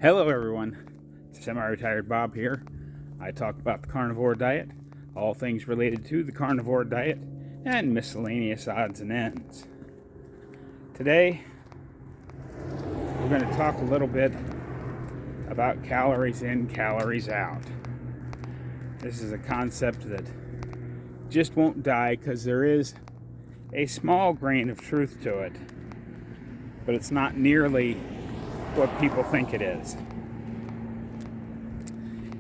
Hello everyone, semi-retired Bob here. I talk about the carnivore diet, all things related to the carnivore diet, and miscellaneous odds and ends. Today, we're going to talk a little bit about calories in, calories out. This is a concept that just won't die because there is a small grain of truth to it, but it's not nearly what people think it is.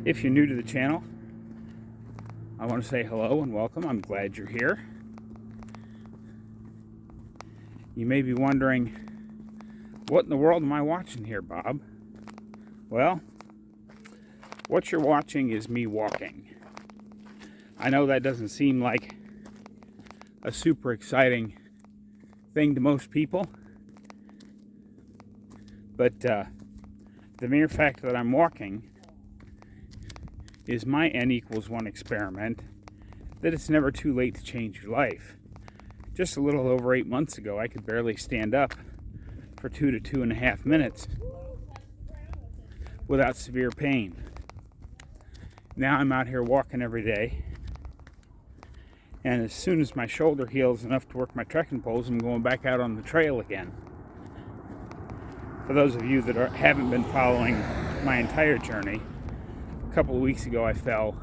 If you're new to the channel, I want to say hello and welcome. I'm glad you're here. You may be wondering, what in the world am I watching here, Bob? Well, what you're watching is me walking. I know that doesn't seem like a super exciting thing to most people, but the mere fact that I'm walking is my N=1 experiment that it's never too late to change your life. Just a little over 8 months ago, I could barely stand up for 2 to 2.5 minutes without severe pain. Now I'm out here walking every day, and as soon as my shoulder heals enough to work my trekking poles, I'm going back out on the trail again. For those of you that haven't been following my entire journey, a couple of weeks ago I fell.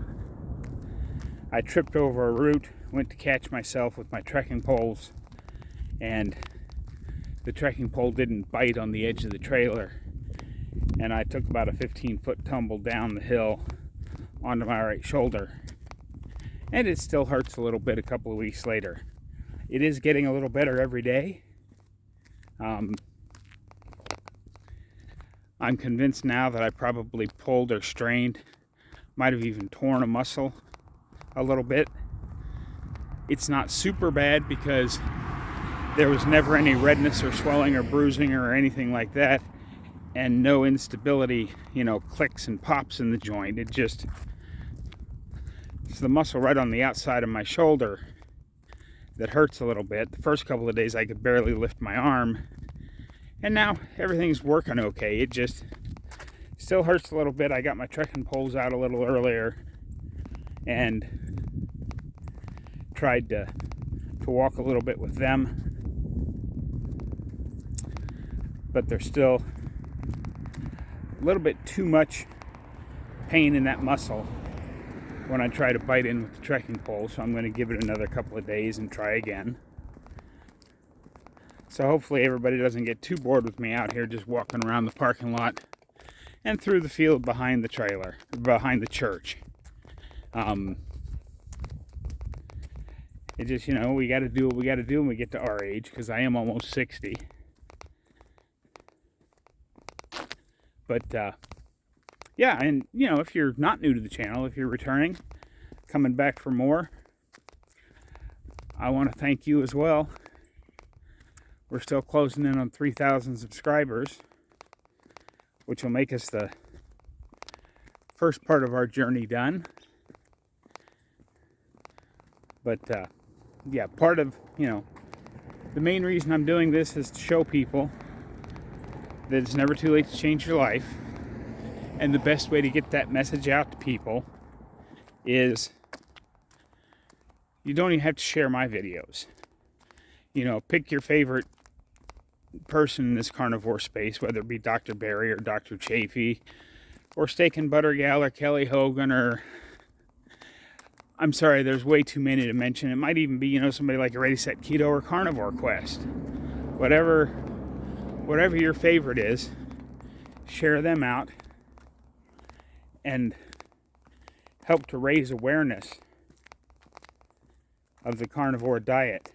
I tripped over a root, went to catch myself with my trekking poles, and the trekking pole didn't bite on the edge of the trailer, and I took about a 15-foot tumble down the hill onto my right shoulder, and it still hurts a little bit a couple of weeks later. It is getting a little better every day. I'm convinced now that I probably pulled or strained, might have even torn a muscle a little bit. It's not super bad because there was never any redness or swelling or bruising or anything like that, and no instability, clicks and pops in the joint. It's the muscle right on the outside of my shoulder that hurts a little bit. The first couple of days I could barely lift my arm, and now everything's working okay. It just still hurts a little bit. I got my trekking poles out a little earlier and tried to walk a little bit with them, but there's still a little bit too much pain in that muscle when I try to bite in with the trekking pole, so I'm going to give it another couple of days and try again. So hopefully everybody doesn't get too bored with me out here just walking around the parking lot and through the field behind the trailer, behind the church. It just, we got to do what we got to do when we get to our age, because I am almost 60. But, yeah, and, if you're not new to the channel, if you're returning, coming back for more, I want to thank you as well. We're still closing in on 3,000 subscribers, which will make us the first part of our journey done. But, yeah, part of, the main reason I'm doing this is to show people that it's never too late to change your life. And the best way to get that message out to people is you don't even have to share my videos. Pick your favorite person in this carnivore space, whether it be Dr. Barry or Dr. Chafee or Steak and Butter Gal or Kelly Hogan, or I'm sorry, there's way too many to mention. It might even be, somebody like a Ready Set Keto or Carnivore Quest. Whatever your favorite is, share them out and help to raise awareness of the carnivore diet.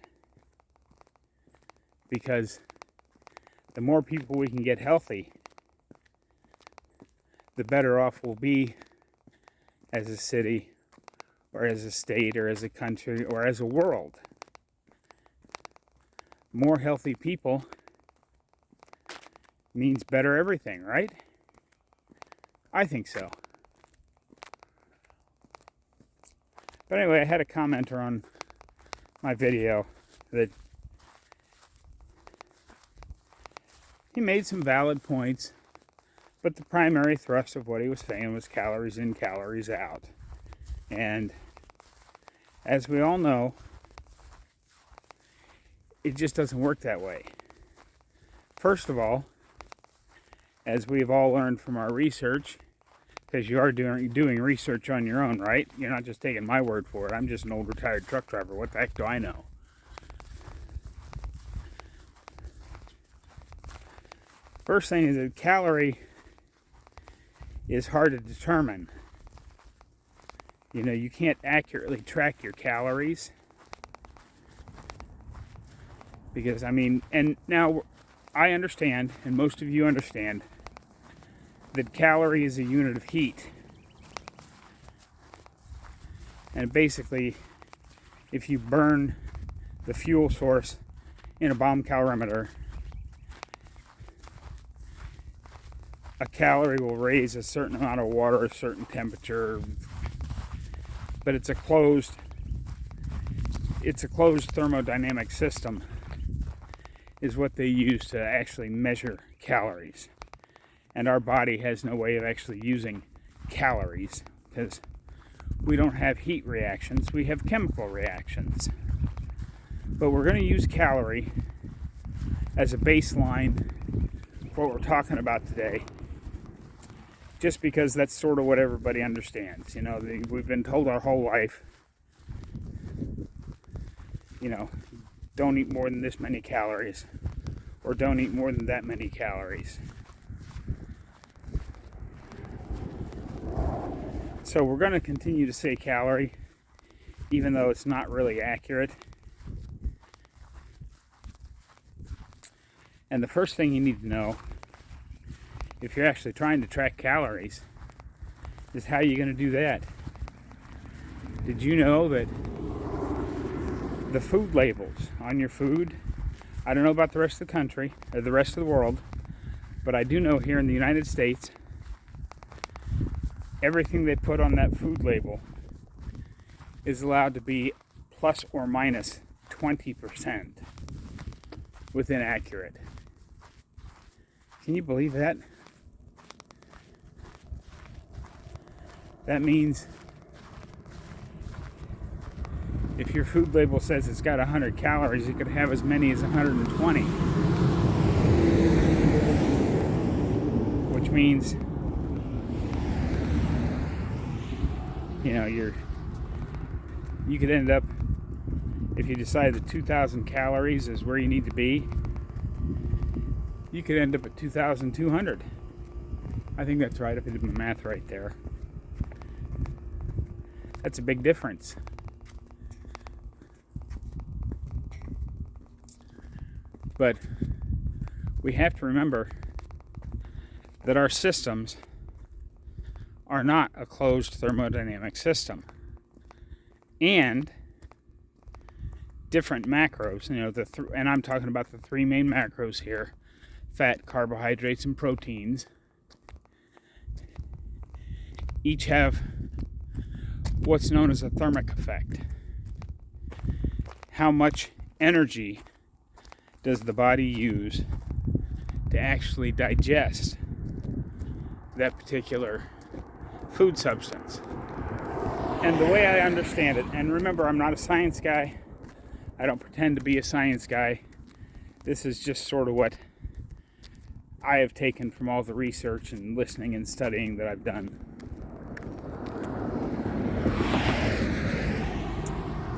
Because the more people we can get healthy, the better off we'll be as a city, or as a state, or as a country, or as a world. More healthy people means better everything, right? I think so. But anyway, I had a commenter on my video that he made some valid points But the primary thrust of what he was saying was calories in, calories out. And as we all know, it just doesn't work that way. First of all, as we've all learned from our research, because you are doing research on your own, right? You're not just taking my word for it. I'm just an old retired truck driver. What the heck do I know? First thing is that calorie is hard to determine. You can't accurately track your calories. Because, and now I understand, and most of you understand, that calorie is a unit of heat. And basically, if you burn the fuel source in a bomb calorimeter, a calorie will raise a certain amount of water, a certain temperature, but it's a closed thermodynamic system is what they use to actually measure calories. And our body has no way of actually using calories because we don't have heat reactions, we have chemical reactions. But we're going to use calorie as a baseline for what we're talking about today, just because that's sort of what everybody understands. We've been told our whole life, don't eat more than this many calories, or don't eat more than that many calories. So we're going to continue to say calorie, even though it's not really accurate. And the first thing you need to know, if you're actually trying to track calories, is how you're going to do that. Did you know that the food labels on your food, I don't know about the rest of the country, or the rest of the world, but I do know here in the United States, everything they put on that food label is allowed to be plus or minus 20% within accurate. Can you believe that? That means if your food label says it's got 100 calories, it could have as many as 120. Which means, you could end up, if you decide that 2,000 calories is where you need to be, you could end up at 2,200. I think that's right, if I did my math right there. That's a big difference. But we have to remember that our systems are not a closed thermodynamic system. And different macros, and I'm talking about the three main macros here: fat, carbohydrates, and proteins. Each have what's known as a thermic effect. How much energy does the body use to actually digest that particular food substance? And the way I understand it, and remember, I'm not a science guy, I don't pretend to be a science guy, this is just sort of what I have taken from all the research and listening and studying that I've done.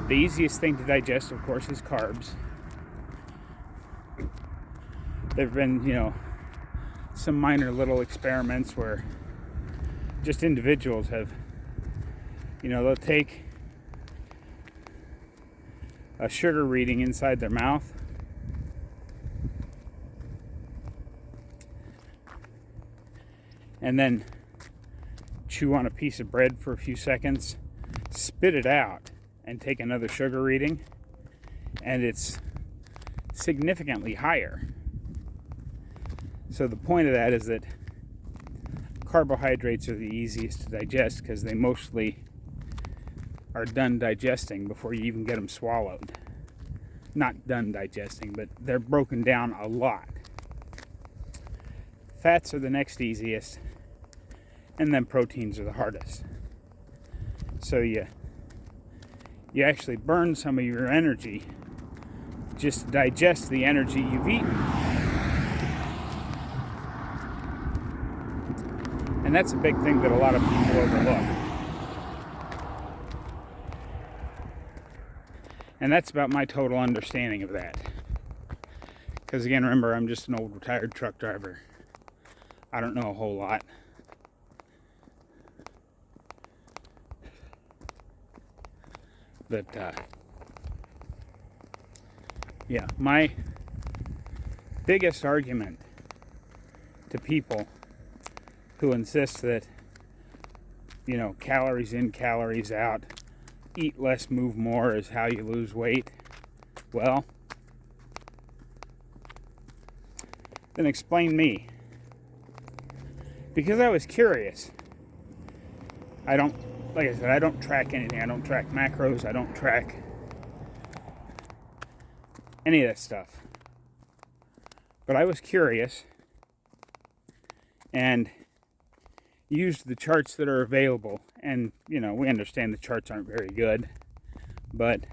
The easiest thing to digest, of course, is carbs. There have been, some minor little experiments where just individuals have, they'll take a sugar reading inside their mouth, and then chew on a piece of bread for a few seconds, spit it out, and take another sugar reading, and it's significantly higher. So the point of that is that carbohydrates are the easiest to digest because they mostly are done digesting before you even get them swallowed. Not done digesting, but they're broken down a lot. Fats are the next easiest, and then proteins are the hardest. So you actually burn some of your energy just to digest the energy you've eaten. And that's a big thing that a lot of people overlook. And that's about my total understanding of that. Because again, remember, I'm just an old retired truck driver. I don't know a whole lot. But, yeah, my biggest argument to people who insist that, calories in, calories out, eat less, move more is how you lose weight. Well, then explain me. Because I was curious. Like I said, I don't track anything. I don't track macros. I don't track any of that stuff. But I was curious and used the charts that are available. And, we understand the charts aren't very good. But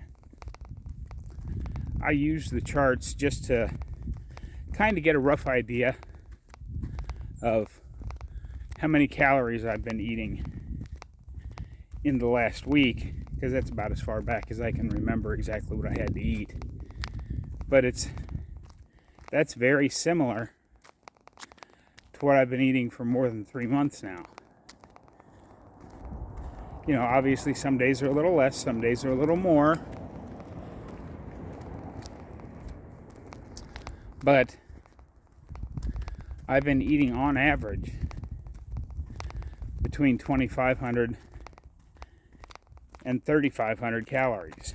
I used the charts just to kind of get a rough idea of how many calories I've been eating in the last week, because that's about as far back as I can remember exactly what I had to eat. But that's very similar to what I've been eating for more than 3 months now. Obviously some days are a little less, some days are a little more. But I've been eating on average between 2,500 and 3,500 calories.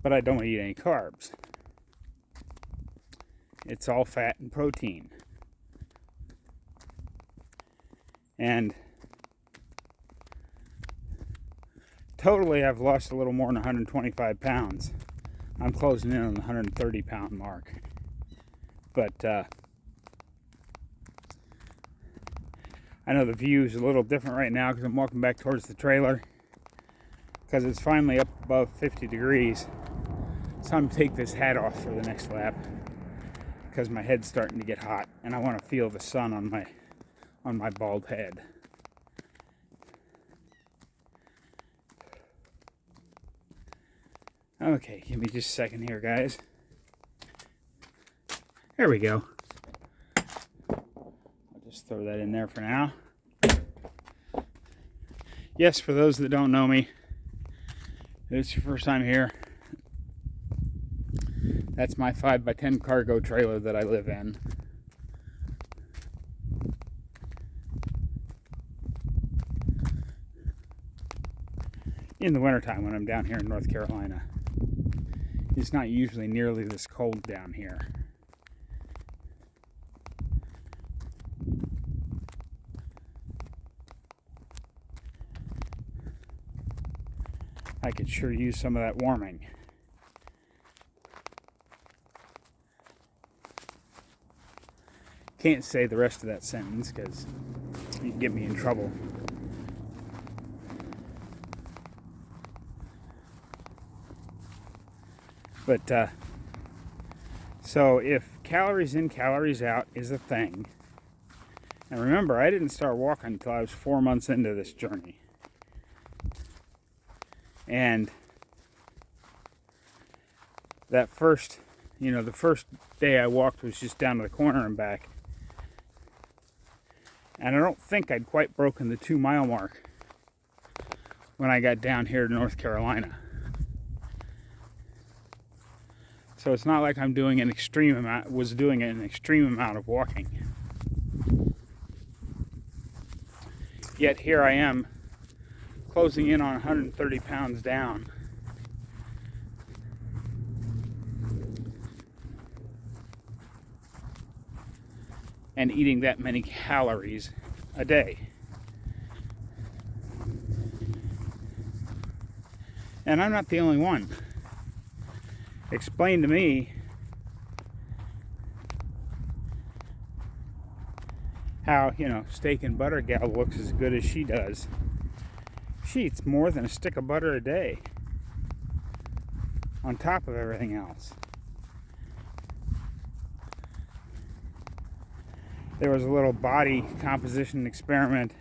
But I don't eat any carbs. It's all fat and protein. And totally I've lost a little more than 125 pounds. I'm closing in on the 130 pound mark. But I know the view is a little different right now because I'm walking back towards the trailer because it's finally up above 50 degrees. So I'm going to take this hat off for the next lap because my head's starting to get hot and I want to feel the sun on my bald head. Okay, give me just a second here, guys. There we go. I'll just throw that in there for now. Yes, for those that don't know me, if it's your first time here, that's my 5x10 cargo trailer that I live in. In the wintertime when I'm down here in North Carolina. It's not usually nearly this cold down here. I could sure use some of that warming. Can't say the rest of that sentence because you can get me in trouble. But, so if calories in, calories out is a thing, and remember, I didn't start walking until I was 4 months into this journey. And that first, the first day I walked was just down to the corner and back. And I don't think I'd quite broken the 2 mile mark when I got down here to North Carolina. So it's not like I'm doing an extreme amount of walking. Yet here I am, closing in on 130 pounds down. And eating that many calories a day. And I'm not the only one. Explain to me how, steak and butter gal looks as good as she does. She eats more than a stick of butter a day on top of everything else. There was a little body composition experiment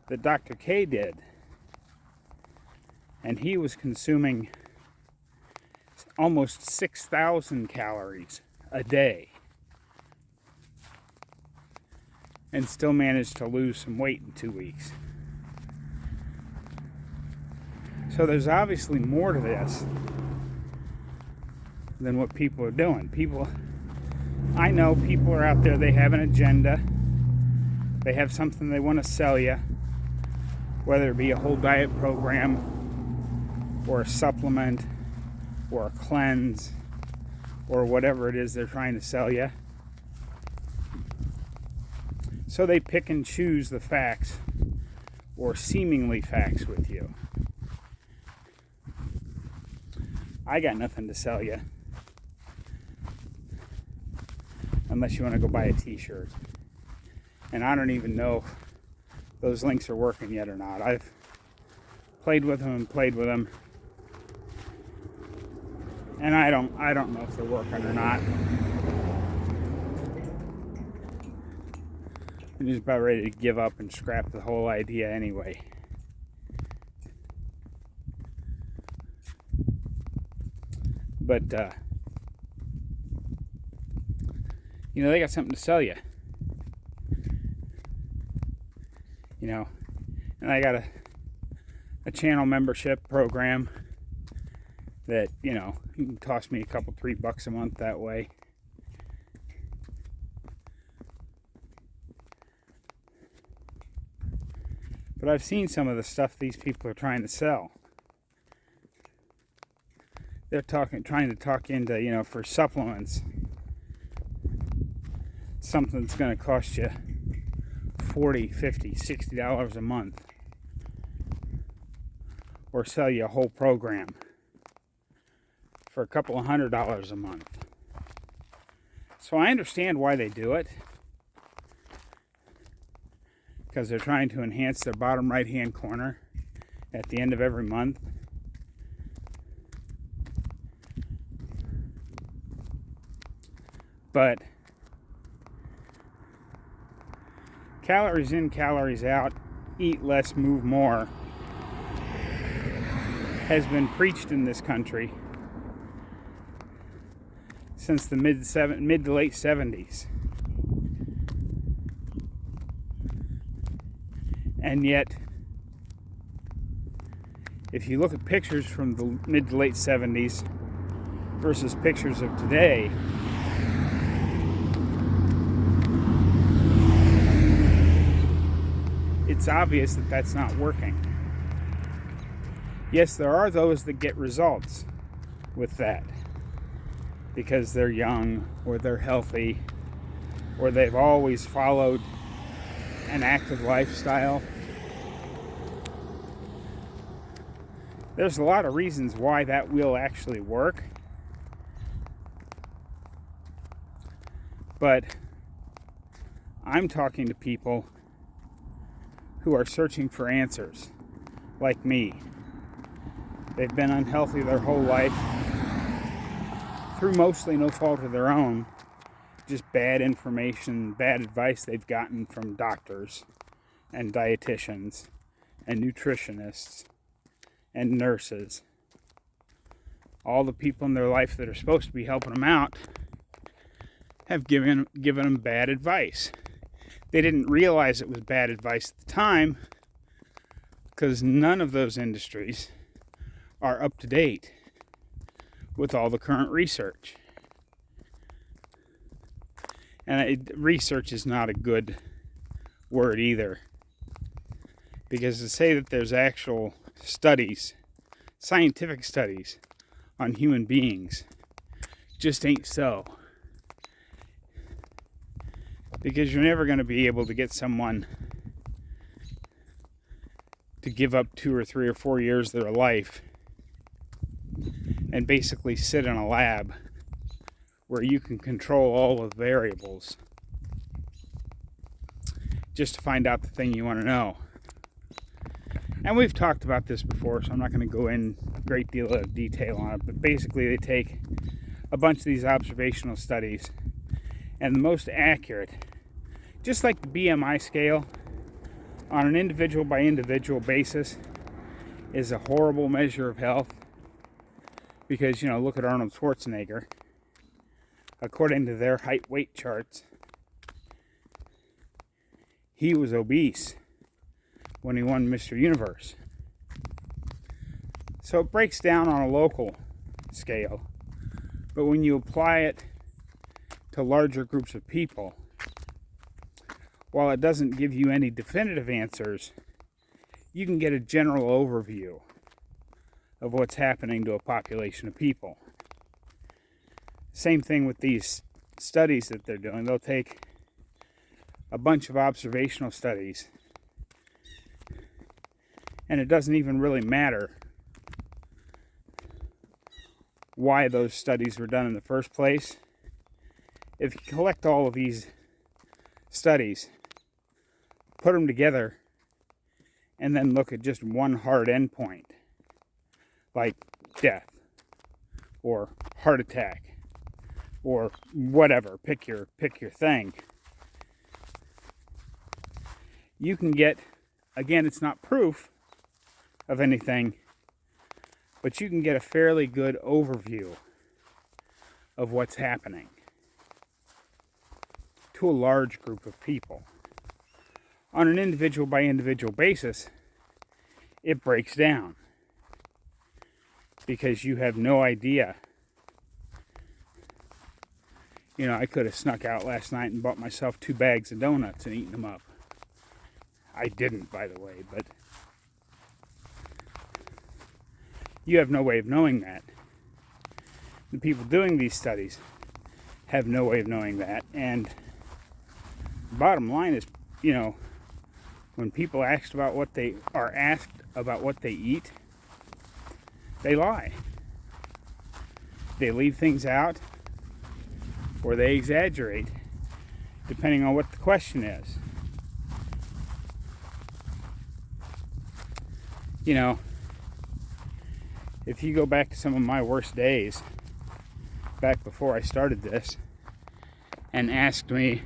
that Dr. K did, and he was consuming almost 6,000 calories a day and still managed to lose some weight in 2 weeks. So there's obviously more to this than what people are doing. I know people are out there, they have an agenda, they have something they want to sell you, whether it be a whole diet program or a supplement or a cleanse or whatever it is they're trying to sell you. So they pick and choose the facts or seemingly facts with you. I got nothing to sell you unless you want to go buy a t-shirt. And I don't even know if those links are working yet or not. I've played with them, and I don't know if they're working or not. I'm just about ready to give up and scrap the whole idea anyway. But they got something to sell you. And I got a channel membership program that, it can cost me $3 a month that way. But I've seen some of the stuff these people are trying to sell. They're trying to talk into, for supplements, something that's going to cost you $40, $50, $60 a month, or sell you a whole program for a couple of $100 a month. So I understand why they do it, because they're trying to enhance their bottom right hand corner at the end of every month. But calories in, calories out, eat less, move more, has been preached in this country since the mid to late 70s. And yet, if you look at pictures from the mid to late 70s versus pictures of today, it's obvious that that's not working. Yes, there are those that get results with that because they're young or they're healthy or they've always followed an active lifestyle. There's a lot of reasons why that will actually work. But I'm talking to people who are searching for answers, like me. They've been unhealthy their whole life, through mostly no fault of their own, just bad information, bad advice they've gotten from doctors and dietitians and nutritionists and nurses. All the people in their life that are supposed to be helping them out have given them bad advice. They didn't realize it was bad advice at the time because none of those industries are up to date with all the current research. And research is not a good word either, because to say that there's actual studies, scientific studies on human beings, just ain't so. Because you're never going to be able to get someone to give up 2 or 3 or 4 years of their life and basically sit in a lab where you can control all the variables just to find out the thing you want to know. And we've talked about this before, so I'm not going to go in a great deal of detail on it, but basically they take a bunch of these observational studies, and the most accurate, just like the BMI scale, on an individual by individual basis, is a horrible measure of health. Because, look at Arnold Schwarzenegger. According to their height weight charts, he was obese when he won Mr. Universe. So it breaks down on a local scale, but when you apply it to larger groups of people, while it doesn't give you any definitive answers, you can get a general overview of what's happening to a population of people. Same thing with these studies that they're doing. They'll take a bunch of observational studies, and it doesn't even really matter why those studies were done in the first place. If you collect all of these studies, put them together, and then look at just one hard endpoint, like death, or heart attack, or whatever, pick your thing. You can get, again, it's not proof of anything, but you can get a fairly good overview of what's happening to a large group of people. On an individual by individual basis, it breaks down because you have no idea. I could have snuck out last night and bought myself 2 bags of donuts and eaten them up. I didn't, by the way, but you have no way of knowing that. The people doing these studies have no way of knowing that. And the bottom line is, when people are asked about what they eat, they lie. They leave things out, or they exaggerate, depending on what the question is. If you go back to some of my worst days, back before I started this, and asked me,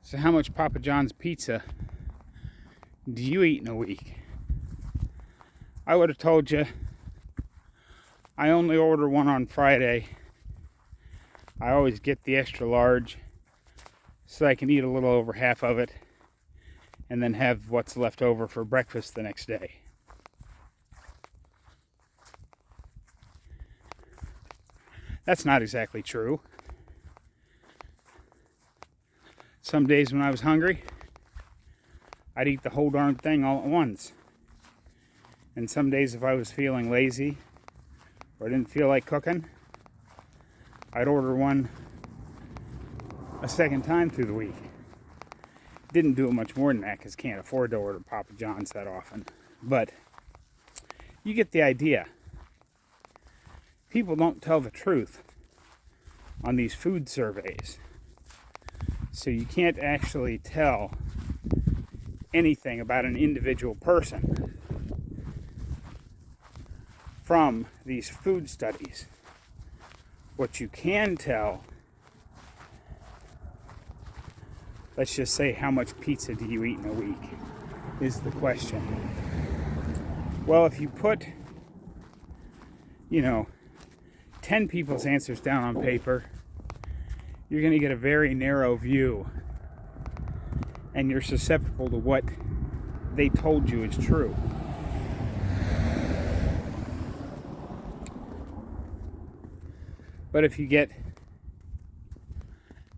so how much Papa John's pizza do you eat in a week? I would have told you, I only order one on Friday. I always get the extra large so I can eat a little over half of it and then have what's left over for breakfast the next day. That's not exactly true. Some days when I was hungry, I'd eat the whole darn thing all at once. And some days if I was feeling lazy or didn't feel like cooking, I'd order one a second time through the week. Didn't do it much more than that because can't afford to order Papa John's that often. But you get the idea. People don't tell the truth on these food surveys. So you can't actually tell anything about an individual person from these food studies. What you can tell, let's just say, how much pizza do you eat in a week, is the question. Well, if you put, 10 people's answers down on paper, you're going to get a very narrow view, and you're susceptible to what they told you is true. But if you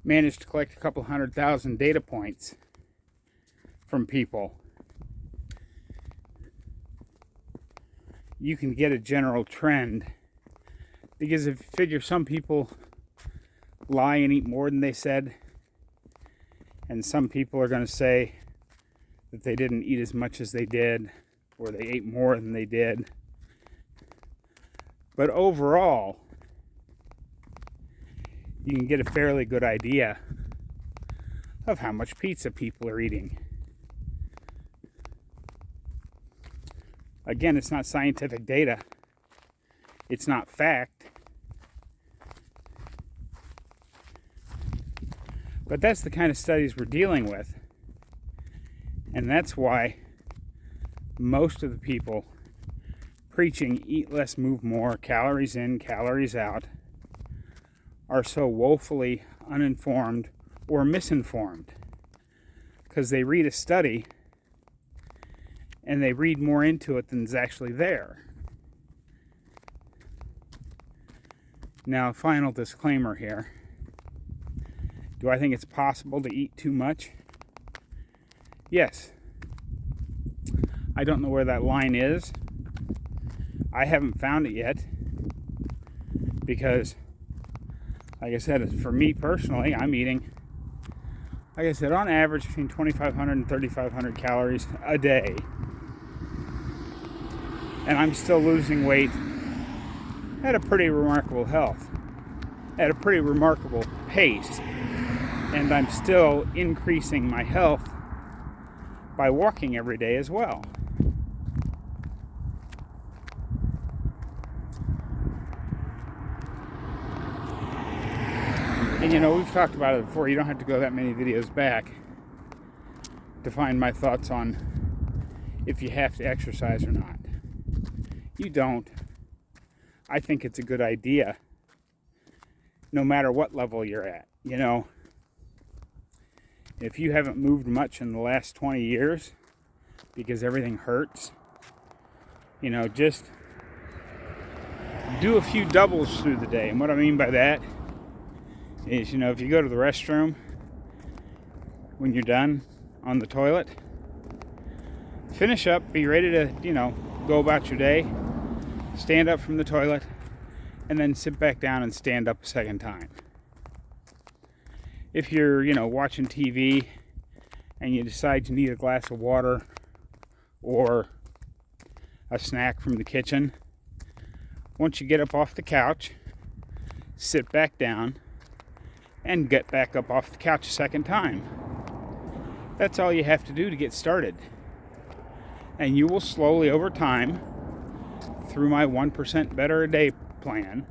manage to collect a couple 100,000 data points from people, you can get a general trend. Because if you figure some people lie and eat more than they said, and some people are going to say that they didn't eat as much as they did, or they ate more than they did. But overall, you can get a fairly good idea of how much pizza people are eating. Again, it's not scientific data. It's not fact. But that's the kind of studies we're dealing with. And that's why most of the people preaching eat less, move more, calories in, calories out, are so woefully uninformed or misinformed. Because they read a study and they read more into it than is actually there. Now, final disclaimer here. Do I think it's possible to eat too much? Yes. I don't know where that line is. I haven't found it yet. Because, like I said, for me personally, I'm eating, like I said, on average between 2,500 and 3,500 calories a day. And I'm still losing weight at a pretty remarkable at a pretty remarkable pace. And I'm still increasing my health by walking every day as well. And you know, we've talked about it before. You don't have to go that many videos back to find my thoughts on if you have to exercise or not. You don't. I think it's a good idea no matter what level you're at. You know, if you haven't moved much in the last 20 years because everything hurts, you know, just do a few doubles through the day. And what I mean by that is, you know, if you go to the restroom when you're done on the toilet, finish up, be ready to, you know, go about your day, stand up from the toilet, and then sit back down and stand up a second time. If you're, you know, watching TV and you decide you need a glass of water or a snack from the kitchen, once you get up off the couch, sit back down and get back up off the couch a second time. That's all you have to do to get started. And you will slowly, over time, through my 1% better a day plan,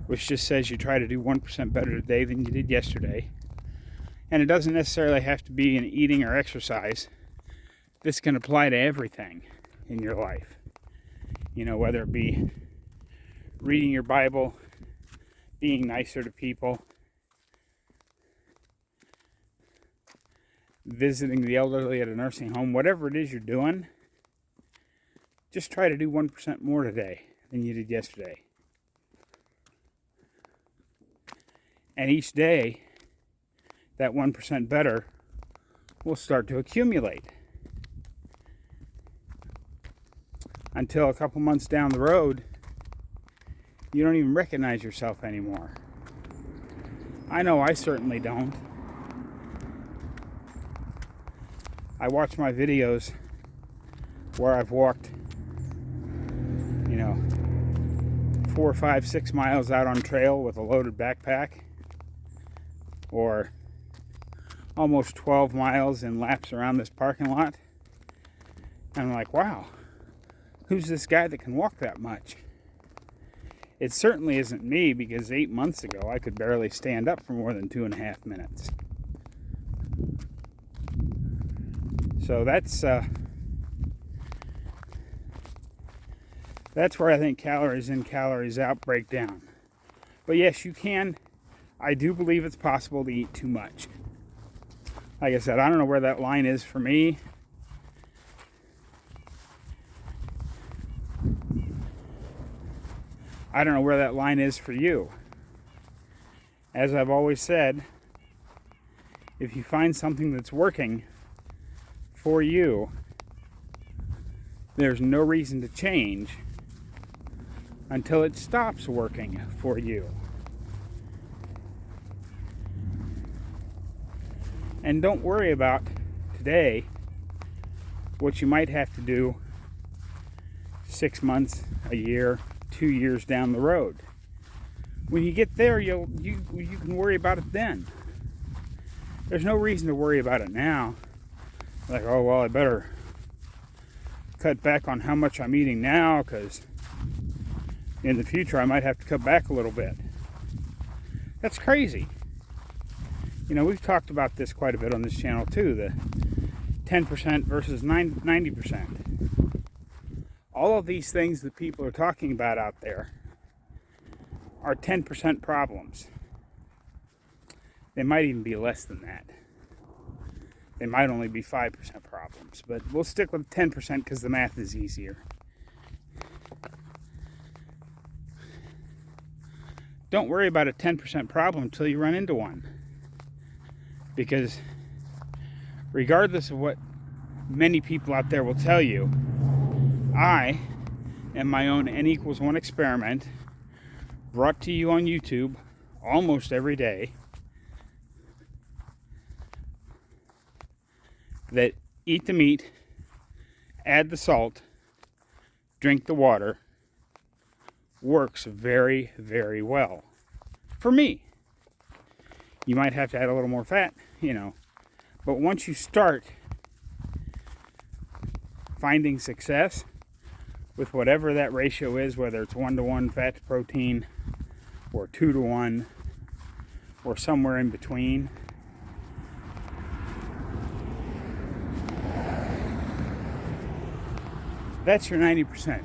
which just says you try to do 1% better today than you did yesterday. And it doesn't necessarily have to be in eating or exercise. This can apply to everything in your life. You know, whether it be reading your Bible, being nicer to people, visiting the elderly at a nursing home, whatever it is you're doing, just try to do 1% more today than you did yesterday. And each day, that 1% better will start to accumulate. Until a couple months down the road, you don't even recognize yourself anymore. I know I certainly don't. I watch my videos where I've walked, you know, 4, 5, 6 miles out on trail with a loaded backpack, or almost 12 miles in laps around this parking lot. And I'm like, wow, who's this guy that can walk that much? It certainly isn't me, because 8 months ago I could barely stand up for more than 2.5 minutes. So that's where I think calories in, calories out break down. But yes, you can. I do believe it's possible to eat too much. Like I said, I don't know where that line is for me. I don't know where that line is for you. As I've always said, if you find something that's working for you, there's no reason to change until it stops working for you. And don't worry about today what you might have to do 6 months, a year, 2 years down the road. When you get there, you can worry about it then. There's no reason to worry about it now. Like, oh, well, I better cut back on how much I'm eating now because in the future I might have to cut back a little bit. That's crazy. You know, we've talked about this quite a bit on this channel too, the 10% versus 90%. All of these things that people are talking about out there are 10% problems. They might even be less than that. They might only be 5% problems, but we'll stick with 10% because the math is easier. Don't worry about a 10% problem until you run into one. Because regardless of what many people out there will tell you, I am my own N=1 experiment brought to you on YouTube almost every day that eat the meat, add the salt, drink the water, works very, very well. For me. You might have to add a little more fat, you know. But once you start finding success with whatever that ratio is, whether it's 1-to-1 fat to protein or 2-to-1 or somewhere in between, that's your 90%.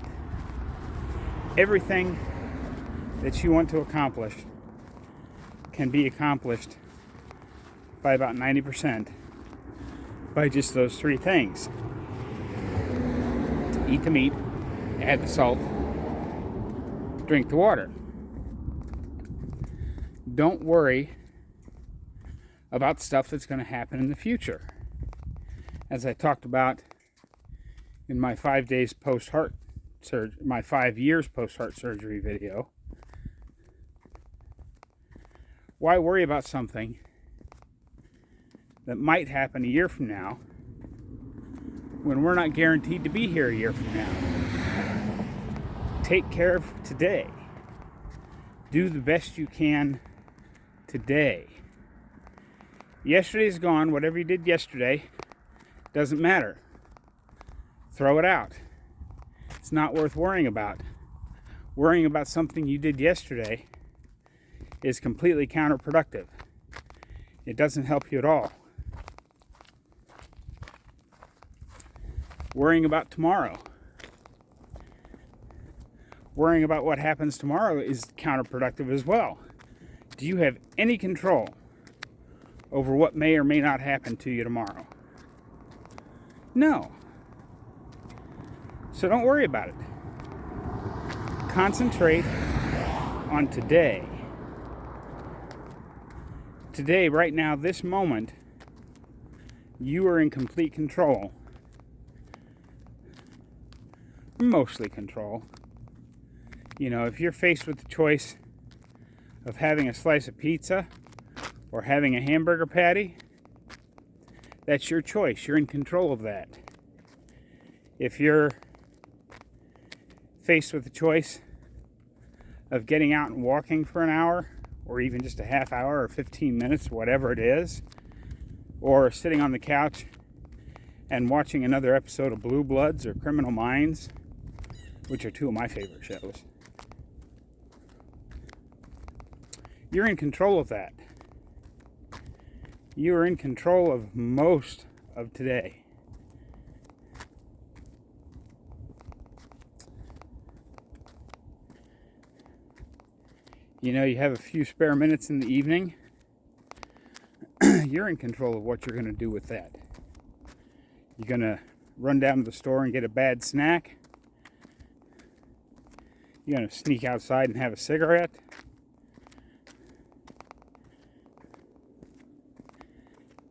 Everything that you want to accomplish can be accomplished by about 90% by just those three things. Eat the meat, add the salt, drink the water. Don't worry about stuff that's going to happen in the future. As I talked about in my 5 days post-heart surgery, my 5 years post-heart surgery video, why worry about something that might happen a year from now when we're not guaranteed to be here a year from now? Take care of today. Do the best you can today. Yesterday's gone. Whatever you did yesterday doesn't matter. Throw it out. It's not worth worrying about. Worrying about something you did yesterday is completely counterproductive. It doesn't help you at all. Worrying about tomorrow. Worrying about what happens tomorrow is counterproductive as well. Do you have any control over what may or may not happen to you tomorrow? No. So don't worry about it. Concentrate on today. Today, right now, this moment, you are in complete control. Mostly control. You know, if you're faced with the choice of having a slice of pizza or having a hamburger patty, that's your choice. You're in control of that. If you're faced with the choice of getting out and walking for an hour, or even just a half hour or 15 minutes, whatever it is, or sitting on the couch and watching another episode of Blue Bloods or Criminal Minds, which are two of my favorite shows, you're in control of that. You are in control of most of today. You know, you have a few spare minutes in the evening. You're in control of what you're going to do with that. You're going to run down to the store and get a bad snack. You're going to sneak outside and have a cigarette.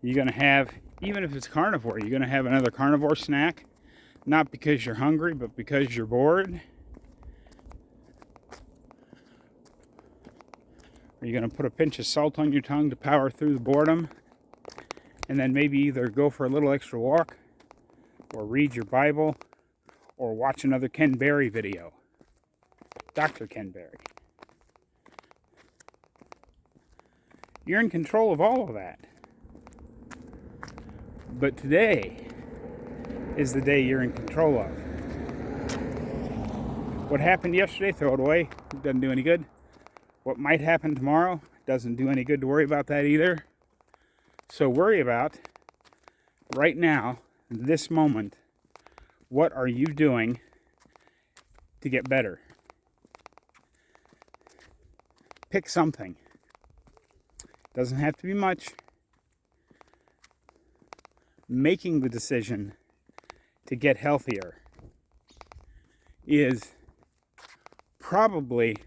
You're going to have, even if it's carnivore, you're going to have another carnivore snack. Not because you're hungry, but because you're bored. Are you going to put a pinch of salt on your tongue to power through the boredom? And then maybe either go for a little extra walk, or read your Bible, or watch another Ken Berry video. Dr. Ken Berry. You're in control of all of that. But today is the day you're in control of. What happened yesterday, throw it away. It doesn't do any good. What might happen tomorrow doesn't do any good to worry about that either. So worry about right now, this moment, what are you doing to get better? Pick something. Doesn't have to be much. Making the decision to get healthier is probably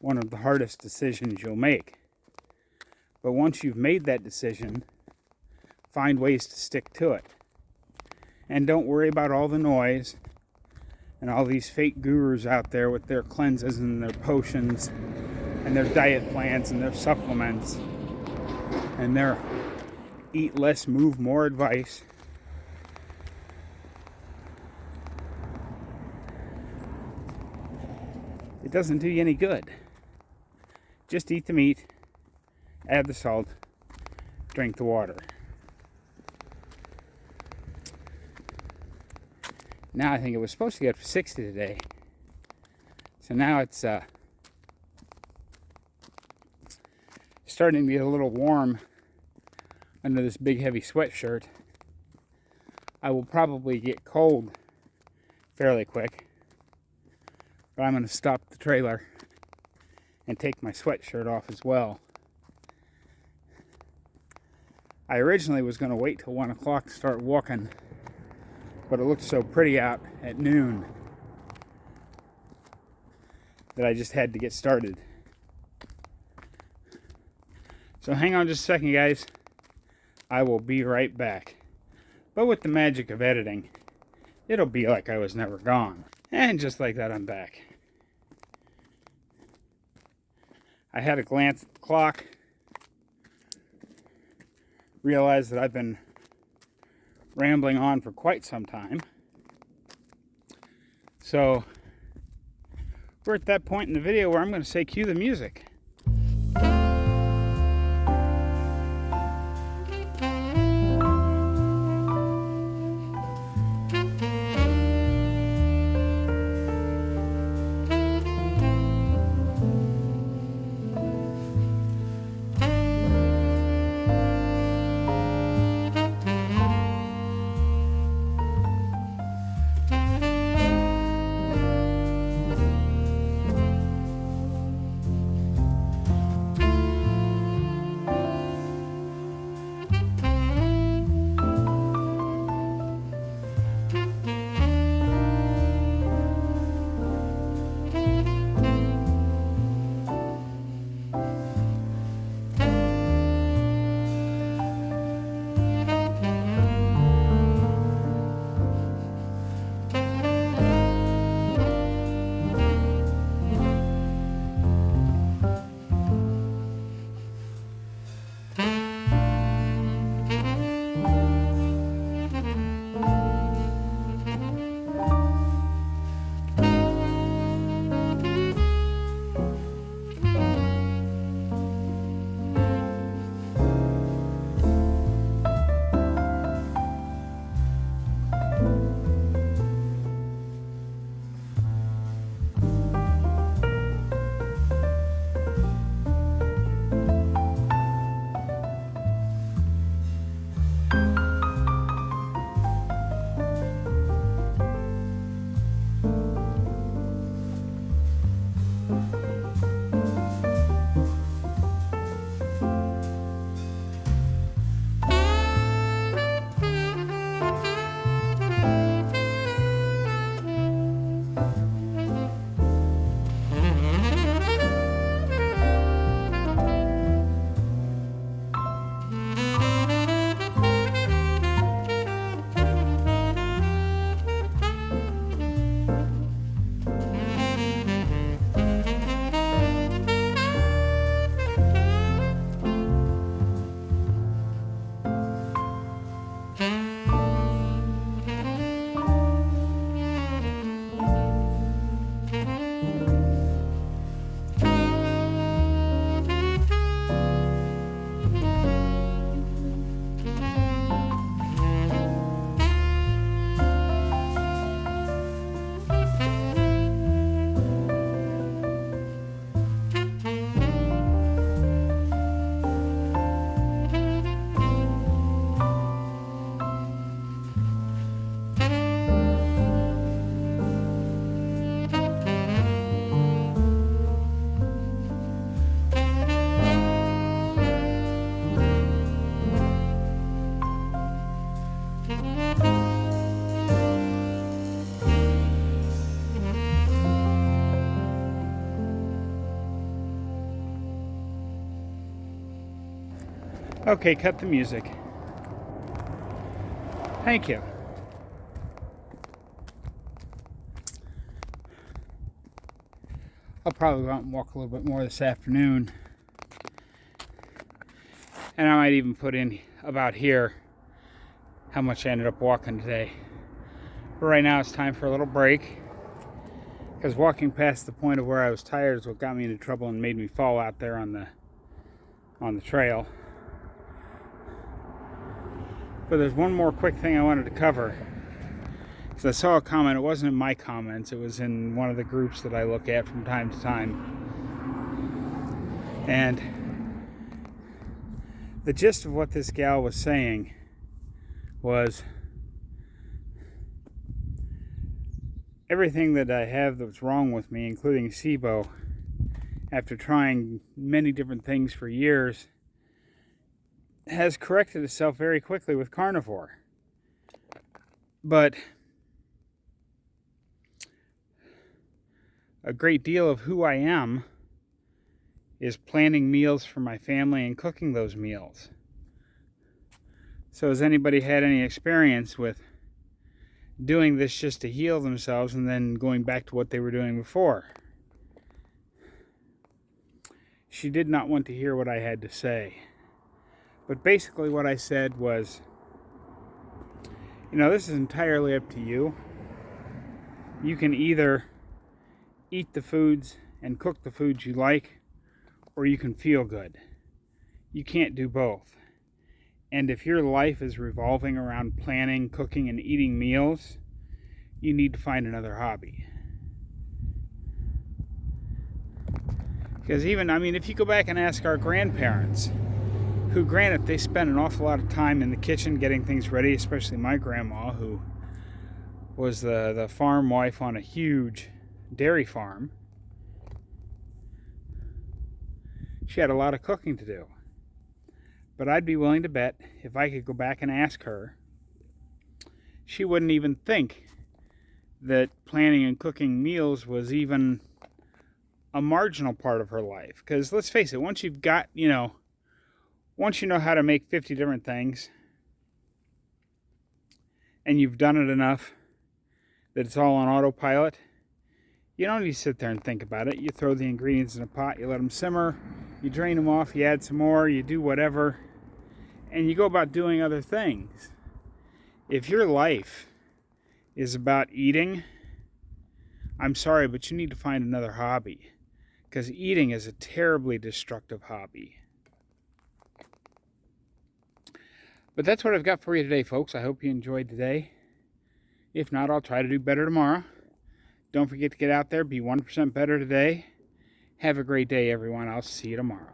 one of the hardest decisions you'll make. But once you've made that decision, find ways to stick to it. And don't worry about all the noise and all these fake gurus out there with their cleanses and their potions and their diet plans and their supplements and their eat less, move more advice. It doesn't do you any good. Just eat the meat, add the salt, drink the water. Now I think it was supposed to get up to 60 today. So now it's starting to get a little warm under this big heavy sweatshirt. I will probably get cold fairly quick. But I'm going to stop the trailer and take my sweatshirt off as well. I originally was going to wait till 1 o'clock to start walking, but it looked so pretty out at noon that I just had to get started. So hang on just a second, guys. I will be right back. But with the magic of editing, it'll be like I was never gone. And just like that, I'm back. I had a glance at the clock, realized that I've been rambling on for quite some time. So we're at that point in the video where I'm going to say cue the music. Okay, cut the music. Thank you. I'll probably go out and walk a little bit more this afternoon. And I might even put in about here how much I ended up walking today. But right now it's time for a little break, because walking past the point of where I was tired is what got me into trouble and made me fall out there on the trail. But there's one more quick thing I wanted to cover, because I saw a comment. It wasn't in my comments, it was in one of the groups that I look at from time to time. And the gist of what this gal was saying was, everything that I have that's wrong with me, including SIBO, after trying many different things for years, has corrected itself very quickly with carnivore. But a great deal of who I am is planning meals for my family and cooking those meals. So has anybody had any experience with doing this just to heal themselves and then going back to what they were doing before? She did not want to hear what I had to say. But basically what I said was, this is entirely up to you. You can either eat the foods and cook the foods you like, or you can feel good. You can't do both. And if your life is revolving around planning, cooking, and eating meals, you need to find another hobby. Because if you go back and ask our grandparents, who, granted, they spent an awful lot of time in the kitchen getting things ready, especially my grandma, who was the farm wife on a huge dairy farm. She had a lot of cooking to do. But I'd be willing to bet, if I could go back and ask her, she wouldn't even think that planning and cooking meals was even a marginal part of her life. Because let's face it, once you know how to make 50 different things, and you've done it enough that it's all on autopilot, you don't need to sit there and think about it. You throw the ingredients in a pot, you let them simmer, you drain them off, you add some more, you do whatever, and you go about doing other things. If your life is about eating, I'm sorry, but you need to find another hobby, because eating is a terribly destructive hobby. But that's what I've got for you today, folks. I hope you enjoyed today. If not, I'll try to do better tomorrow. Don't forget to get out there, be 1% better today. Have a great day, everyone. I'll see you tomorrow.